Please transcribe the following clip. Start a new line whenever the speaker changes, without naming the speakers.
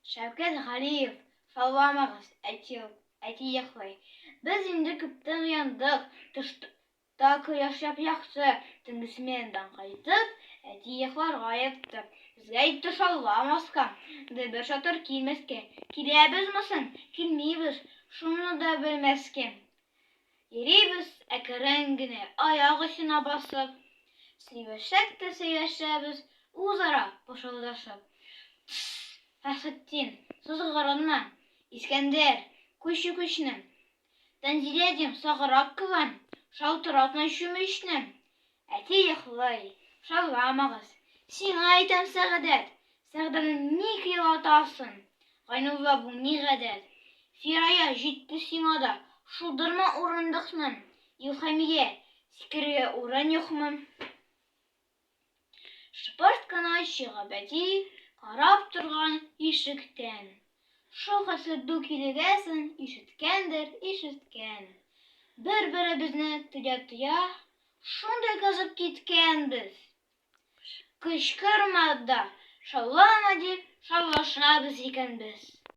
Шәүкәт Ғалиев, шалламағыз, әти йоҡлай. Без инде күптән уяндык, тышта кояш яп-яҡты, төнге сменадан ҡайтып, әти йоҡларға ятты. Безгә әйтте шалламаҫҡа, бер шатыр килмәҫкә. Киләбеҙме соң, килмәйбеҙ, шуны да белмәҫкә. Йөрөйбөҙ әкрен генә, аяҡ осона баҫып. Сөйләшәк тә сөйләшәбеҙ, үҙ-ара пышылдашып. Фәсхетдин, сығырынма. Искәндәр, күчне. Тәнзиләдем, сағыраҡ кылан, шалтыратмай шүмешне. Әти йоҡлай, шалламағыз. Сиңә әйтәм, Сәғәдәт, Сәғдәне ник илатасын? Ғайнулла, бу ни ғәдәт? Фирая, җитте сиңа да, шулдырма урындыҡны. Илһамия, сикергә урын юҡмы? Шыпырт кына чығып әти, ҡарап торған ишектән. Шул хәтле ду килгәсен ишеткән. Бер-беребеҙне тоя-тоя, шундай ҡыҙып киткәнбеҙ. Ҡышҡырма да, шаулама дип, шаулашабыҙ икән без.